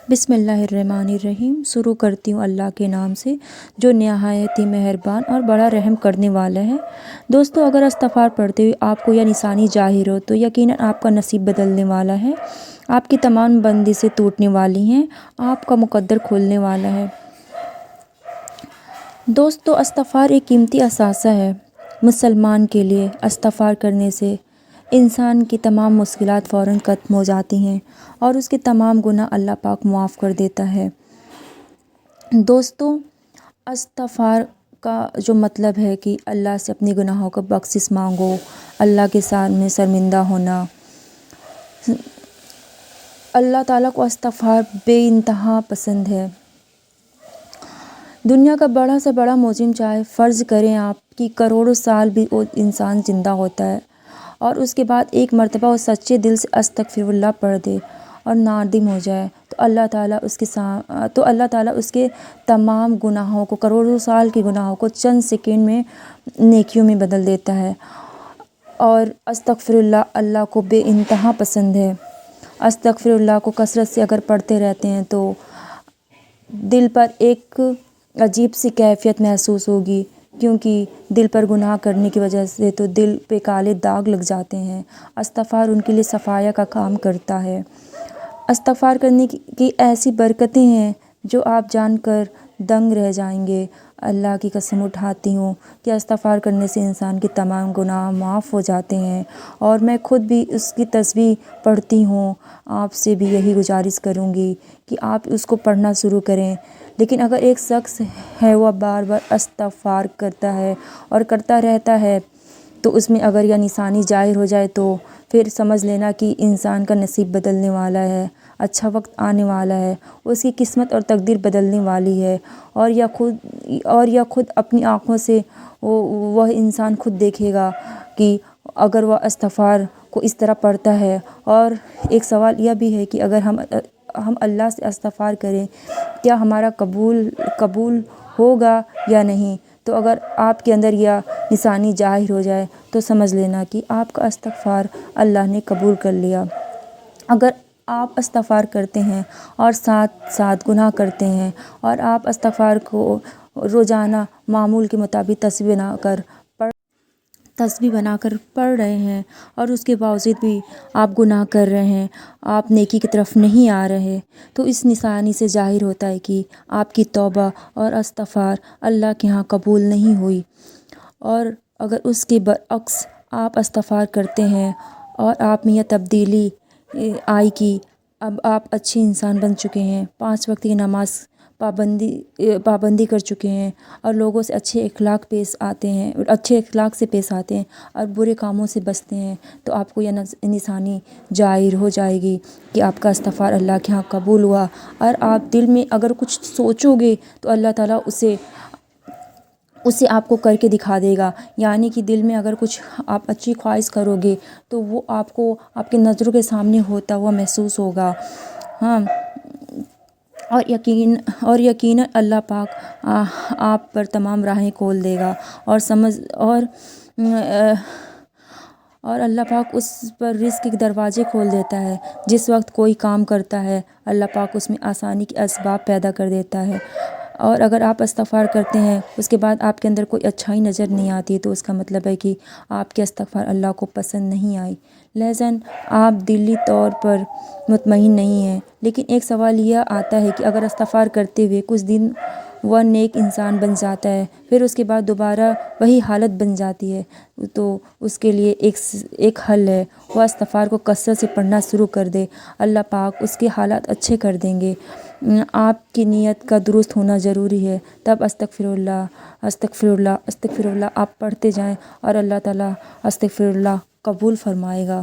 بسم اللہ الرحمن الرحیم۔ شروع کرتی ہوں اللہ کے نام سے جو نہایت ہی مہربان اور بڑا رحم کرنے والا ہے۔ دوستو، اگر استغفار پڑھتے ہوئے آپ کو یہ نشانی ظاہر ہو تو یقیناً آپ کا نصیب بدلنے والا ہے، آپ کی تمام بندشیں ٹوٹنے والی ہیں، آپ کا مقدر کھلنے والا ہے۔ دوستو، استغفار ایک قیمتی اثاثہ ہے۔ مسلمان کے لیے استغفار کرنے سے انسان کی تمام مشکلات فوراً ختم ہو جاتی ہیں اور اس کے تمام گناہ اللہ پاک معاف کر دیتا ہے۔ دوستو، استغفار کا جو مطلب ہے کہ اللہ سے اپنی گناہوں کا بخشش مانگو، اللہ کے سامنے شرمندہ ہونا۔ اللہ تعالیٰ کو استغفار بے انتہا پسند ہے۔ دنیا کا بڑا سے بڑا مجرم چاہے فرض کریں آپ کی کروڑوں سال بھی وہ انسان زندہ ہوتا ہے اور اس کے بعد ایک مرتبہ وہ سچے دل سے استغفر اللہ پڑھ دے اور نادم ہو جائے تو اللہ تعالیٰ اس کے تمام گناہوں کو، کروڑوں سال کے گناہوں کو چند سیکنڈ میں نیکیوں میں بدل دیتا ہے۔ اور استغفر اللہ اللہ کو بے انتہا پسند ہے۔ استغفر اللہ کو کثرت سے اگر پڑھتے رہتے ہیں تو دل پر ایک عجیب سی کیفیت محسوس ہوگی، کیونکہ دل پر گناہ کرنے کی وجہ سے تو دل پہ کالے داغ لگ جاتے ہیں۔ استغفار ان کے لیے صفائیہ کا کام کرتا ہے۔ استغفار کرنے کی ایسی برکتیں ہیں جو آپ جان کر دنگ رہ جائیں گے۔ اللہ کی قسم اٹھاتی ہوں کہ استغفار کرنے سے انسان کے تمام گناہ معاف ہو جاتے ہیں، اور میں خود بھی اس کی تسبیح پڑھتی ہوں۔ آپ سے بھی یہی گزارش کروں گی کہ آپ اس کو پڑھنا شروع کریں۔ لیکن اگر ایک شخص ہے وہ بار بار استغفار کرتا ہے اور کرتا رہتا ہے تو اس میں اگر یہ نشانی ظاہر ہو جائے تو پھر سمجھ لینا کہ انسان کا نصیب بدلنے والا ہے، اچھا وقت آنے والا ہے، اس کی قسمت اور تقدیر بدلنے والی ہے، اور یہ خود اپنی آنکھوں سے وہ انسان خود دیکھے گا کہ اگر وہ استغفار کو اس طرح پڑھتا ہے۔ اور ایک سوال یہ بھی ہے کہ اگر ہم اللہ سے استغفار کریں کیا ہمارا قبول ہوگا یا نہیں؟ تو اگر آپ کے اندر یہ نشانی ظاہر ہو جائے تو سمجھ لینا کہ آپ کا استغفار اللہ نے قبول کر لیا۔ اگر آپ استغفار کرتے ہیں اور ساتھ ساتھ گناہ کرتے ہیں اور آپ استغفار کو روزانہ معمول کے مطابق تسبیح بنا کر پڑھ رہے ہیں اور اس کے باوجود بھی آپ گناہ کر رہے ہیں، آپ نیکی کی طرف نہیں آ رہے، تو اس نشانی سے ظاہر ہوتا ہے کہ آپ کی توبہ اور استغفار اللہ کے ہاں قبول نہیں ہوئی۔ اور اگر اس کے برعکس آپ استغفار کرتے ہیں اور آپ میں یہ تبدیلی آئی کہ اب آپ اچھے انسان بن چکے ہیں، 5 وقت کی نماز پابندی کر چکے ہیں اور لوگوں سے اچھے اخلاق سے پیش آتے ہیں اور برے کاموں سے بچتے ہیں، تو آپ کو یہ نشانی ظاہر ہو جائے گی کہ آپ کا استغفار اللہ کے ہاں قبول ہوا۔ اور آپ دل میں اگر کچھ سوچو گے تو اللہ تعالیٰ اسے آپ کو کر کے دکھا دے گا، یعنی کہ دل میں اگر کچھ آپ اچھی خواہش کرو گے تو وہ آپ کو آپ کی نظروں کے سامنے ہوتا ہوا محسوس ہوگا۔ ہاں، اور یقیناً اللہ پاک آپ پر تمام راہیں کھول دے گا اور اللہ پاک اس پر رزق کے دروازے کھول دیتا ہے۔ جس وقت کوئی کام کرتا ہے اللہ پاک اس میں آسانی کے اسباب پیدا کر دیتا ہے، اور اگر آپ استغفار کرتے ہیں اس کے بعد آپ کے اندر کوئی اچھائی نظر نہیں آتی تو اس کا مطلب ہے کہ آپ کے استغفار اللہ کو پسند نہیں آئی، لہذا آپ دلی طور پر مطمئن نہیں ہیں۔ لیکن ایک سوال یہ آتا ہے کہ اگر استغفار کرتے ہوئے کچھ دن وہ نیک انسان بن جاتا ہے، پھر اس کے بعد دوبارہ وہی حالت بن جاتی ہے، تو اس کے لیے ایک حل ہے، وہ استغفار کو کثرت سے پڑھنا شروع کر دے، اللہ پاک اس کے حالات اچھے کر دیں گے۔ آپ کی نیت کا درست ہونا ضروری ہے، تب استغفر اللہ استغفر اللہ استغفر اللہ آپ پڑھتے جائیں اور اللہ تعالیٰ استغفر اللہ قبول فرمائے گا۔